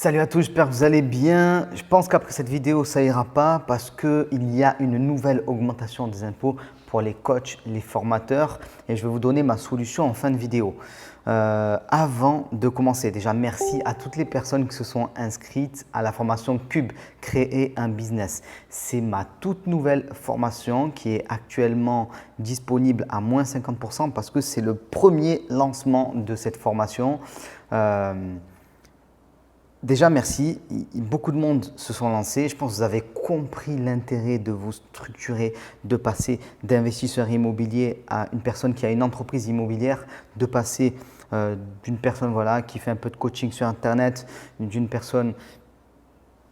Salut à tous, j'espère que vous allez bien. Je pense qu'après cette vidéo, ça ira pas parce qu'il y a une nouvelle augmentation des impôts pour les coachs, les formateurs et je vais vous donner ma solution en fin de vidéo. Avant de commencer, déjà merci à toutes les personnes qui se sont inscrites à la formation Cube, créer un business. C'est ma toute nouvelle formation qui est actuellement disponible à moins 50% parce que c'est le premier lancement de cette formation. Déjà, merci. Beaucoup de monde se sont lancés. Je pense que vous avez compris l'intérêt de vous structurer, de passer d'investisseur immobilier à une personne qui a une entreprise immobilière, de passer d'une personne qui fait un peu de coaching sur Internet, d'une personne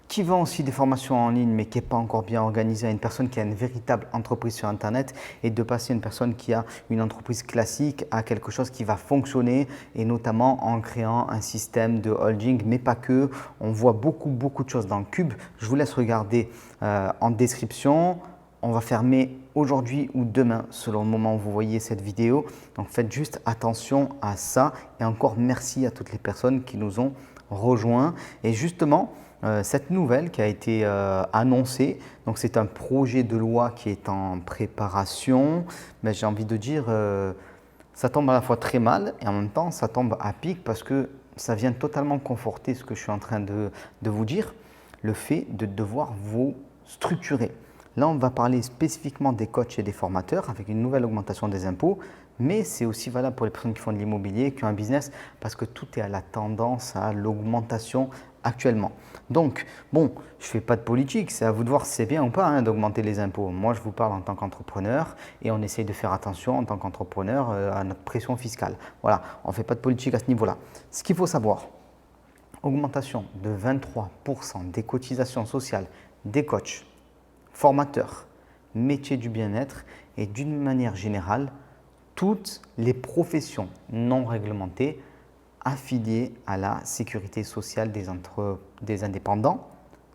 qui vend aussi des formations en ligne mais qui n'est pas encore bien organisée, à une personne qui a une véritable entreprise sur Internet et de passer à une personne qui a une entreprise classique à quelque chose qui va fonctionner et notamment en créant un système de holding, mais pas que. On voit beaucoup de choses dans le Cube. Je vous laisse regarder en description. On va fermer aujourd'hui ou demain selon le moment où vous voyez cette vidéo. Donc faites juste attention à ça et encore merci à toutes les personnes qui nous ont rejoints. Et justement, cette nouvelle qui a été annoncée, donc c'est un projet de loi qui est en préparation, mais j'ai envie de dire, ça tombe à la fois très mal et en même temps ça tombe à pic parce que ça vient totalement conforter ce que je suis en train de vous dire, le fait de devoir vous structurer. Là, on va parler spécifiquement des coachs et des formateurs avec une nouvelle augmentation des impôts, mais c'est aussi valable pour les personnes qui font de l'immobilier, qui ont un business, parce que tout est à la tendance à l'augmentation actuellement. Donc, bon, je ne fais pas de politique, c'est à vous de voir si c'est bien ou pas d'augmenter les impôts. Moi, je vous parle en tant qu'entrepreneur et on essaye de faire attention en tant qu'entrepreneur à notre pression fiscale. Voilà, on ne fait pas de politique à ce niveau-là. Ce qu'il faut savoir, augmentation de 23% des cotisations sociales des coachs, formateurs, métiers du bien-être et d'une manière générale, toutes les professions non réglementées affiliées à la sécurité sociale des indépendants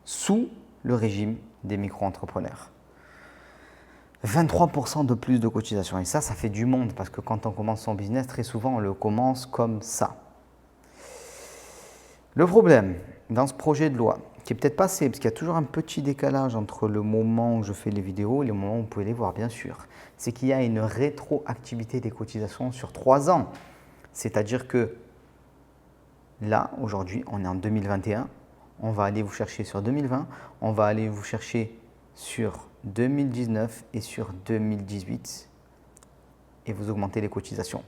sous le régime des micro-entrepreneurs. 23% de plus de cotisations et ça fait du monde parce que quand on commence son business, très souvent on le commence comme ça. Le problème dans ce projet de loi, qui est peut-être passé, parce qu'il y a toujours un petit décalage entre le moment où je fais les vidéos et le moment où vous pouvez les voir bien sûr, c'est qu'il y a une rétroactivité des cotisations sur 3 ans. C'est-à-dire que là, aujourd'hui, on est en 2021, on va aller vous chercher sur 2020, on va aller vous chercher sur 2019 et sur 2018 et vous augmentez les cotisations.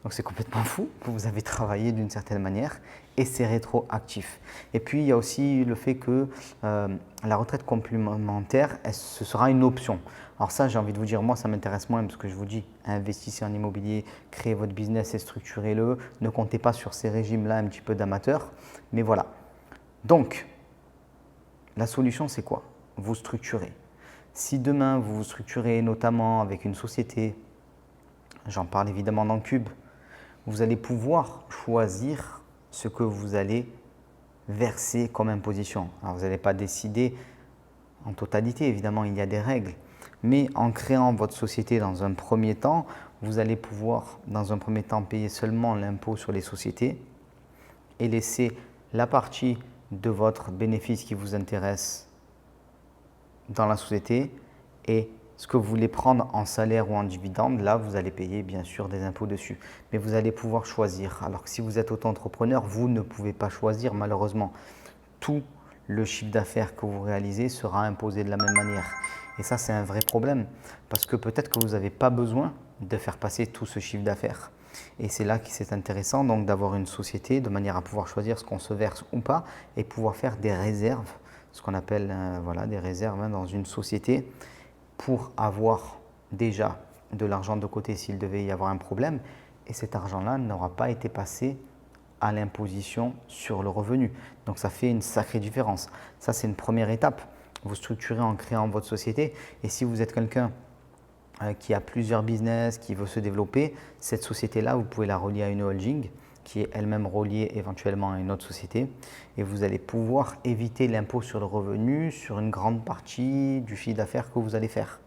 Donc c'est complètement fou que vous avez travaillé d'une certaine manière et c'est rétroactif. Et puis il y a aussi le fait que la retraite complémentaire, ce sera une option. Alors ça, j'ai envie de vous dire, moi ça m'intéresse moins parce que je vous dis, investissez en immobilier, créez votre business et structurez-le. Ne comptez pas sur ces régimes-là un petit peu d'amateurs. Mais voilà. Donc, la solution c'est quoi? Vous structurez. Si demain vous vous structurez notamment avec une société, j'en parle évidemment dans Cube, vous allez pouvoir choisir ce que vous allez verser comme imposition. Alors, vous n'allez pas décider en totalité, évidemment, il y a des règles. Mais en créant votre société dans un premier temps, vous allez pouvoir, dans un premier temps, payer seulement l'impôt sur les sociétés et laisser la partie de votre bénéfice qui vous intéresse dans la société et ce que vous voulez prendre en salaire ou en dividende, là, vous allez payer bien sûr des impôts dessus. Mais vous allez pouvoir choisir. Alors que si vous êtes auto-entrepreneur, vous ne pouvez pas choisir malheureusement. Tout le chiffre d'affaires que vous réalisez sera imposé de la même manière. Et ça, c'est un vrai problème parce que peut-être que vous n'avez pas besoin de faire passer tout ce chiffre d'affaires. Et c'est là que c'est intéressant donc d'avoir une société de manière à pouvoir choisir ce qu'on se verse ou pas et pouvoir faire des réserves, ce qu'on appelle des réserves dans une société, pour avoir déjà de l'argent de côté s'il devait y avoir un problème et cet argent-là n'aura pas été passé à l'imposition sur le revenu. Donc ça fait une sacrée différence. Ça, c'est une première étape. Vous structurez en créant votre société et si vous êtes quelqu'un qui a plusieurs business, qui veut se développer, cette société-là, vous pouvez la relier à une holding qui est elle-même reliée éventuellement à une autre société et vous allez pouvoir éviter l'impôt sur le revenu sur une grande partie du chiffre d'affaires que vous allez faire.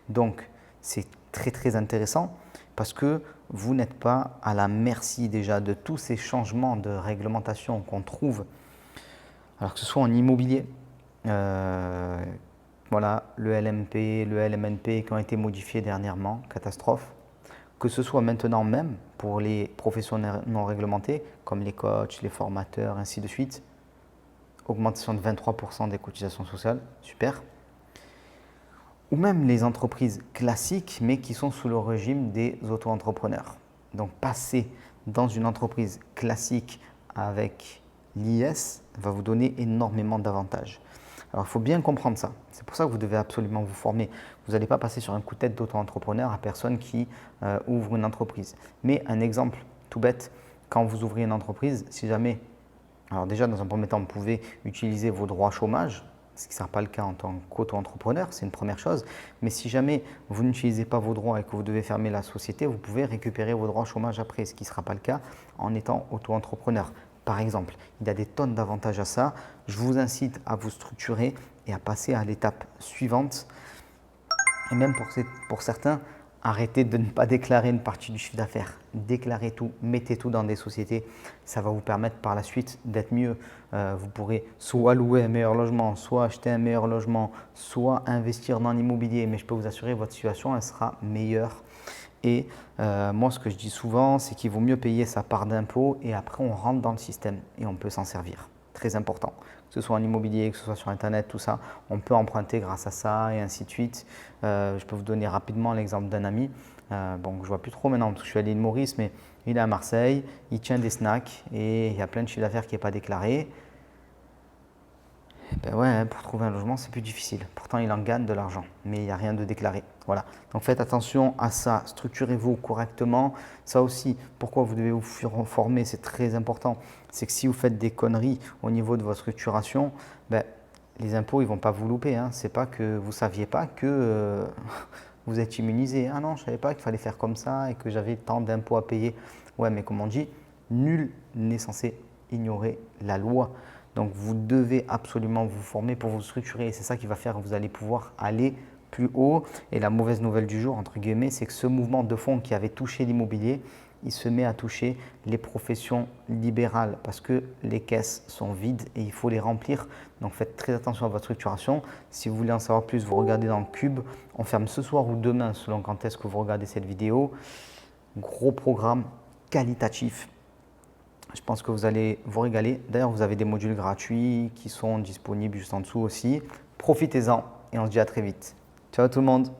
Donc, c'est très intéressant. parce que vous n'êtes pas à la merci déjà de tous ces changements de réglementation qu'on trouve, alors que ce soit en immobilier, voilà, le LMP, le LMNP qui ont été modifiés dernièrement, catastrophe, que ce soit maintenant même pour les professions non réglementées, comme les coachs, les formateurs, ainsi de suite, augmentation de 23% des cotisations sociales, super. Ou même les entreprises classiques, mais qui sont sous le régime des auto-entrepreneurs. Donc passer dans une entreprise classique avec l'IS va vous donner énormément d'avantages. Alors il faut bien comprendre ça. C'est pour ça que vous devez absolument vous former. Vous n'allez pas passer sur un coup de tête d'auto-entrepreneur à personne qui ouvre une entreprise. Mais un exemple tout bête, quand vous ouvrez une entreprise, si jamais, alors déjà dans un premier temps, vous pouvez utiliser vos droits chômage, ce qui ne sera pas le cas en tant qu'auto-entrepreneur, c'est une première chose. Mais si jamais vous n'utilisez pas vos droits et que vous devez fermer la société, vous pouvez récupérer vos droits chômage après, ce qui ne sera pas le cas en étant auto-entrepreneur. Par exemple, il y a des tonnes d'avantages à ça. Je vous incite à vous structurer et à passer à l'étape suivante. Et même pour certains, arrêtez de ne pas déclarer une partie du chiffre d'affaires. Déclarez tout, mettez tout dans des sociétés. Ça va vous permettre par la suite d'être mieux. Vous pourrez soit louer un meilleur logement, soit acheter un meilleur logement, soit investir dans l'immobilier. Mais je peux vous assurer, votre situation elle sera meilleure. Et moi, ce que je dis souvent, c'est qu'il vaut mieux payer sa part d'impôt et après, on rentre dans le système et on peut s'en servir. Très important. Que ce soit en immobilier, que ce soit sur Internet, tout ça, on peut emprunter grâce à ça et ainsi de suite. Je peux vous donner rapidement l'exemple d'un ami. Bon, je ne vois plus trop maintenant parce que je suis à l'île Maurice, mais il est à Marseille, il tient des snacks et il y a plein de chiffre d'affaires qui n'est pas déclaré. Ben ouais, pour trouver un logement, c'est plus difficile. Pourtant, il en gagne de l'argent, mais il n'y a rien de déclaré. Voilà. Donc faites attention à ça. Structurez-vous correctement. Ça aussi, pourquoi vous devez vous former, c'est très important. C'est que si vous faites des conneries au niveau de votre structuration, ben, les impôts, ils ne vont pas vous louper. Hein. Ce n'est pas que vous ne saviez pas que vous êtes immunisé. Ah non, je ne savais pas qu'il fallait faire comme ça et que j'avais tant d'impôts à payer. Ouais, mais comme on dit, nul n'est censé ignorer la loi. Donc vous devez absolument vous former pour vous structurer et c'est ça qui va faire que vous allez pouvoir aller plus haut. Et la mauvaise nouvelle du jour, entre guillemets, c'est que ce mouvement de fond qui avait touché l'immobilier, il se met à toucher les professions libérales parce que les caisses sont vides et il faut les remplir. Donc faites très attention à votre structuration. Si vous voulez en savoir plus, vous regardez dans le Cube. On ferme ce soir ou demain selon quand est-ce que vous regardez cette vidéo. Gros programme qualitatif. Je pense que vous allez vous régaler. D'ailleurs, vous avez des modules gratuits qui sont disponibles juste en dessous aussi. Profitez-en et on se dit à très vite. Ciao tout le monde!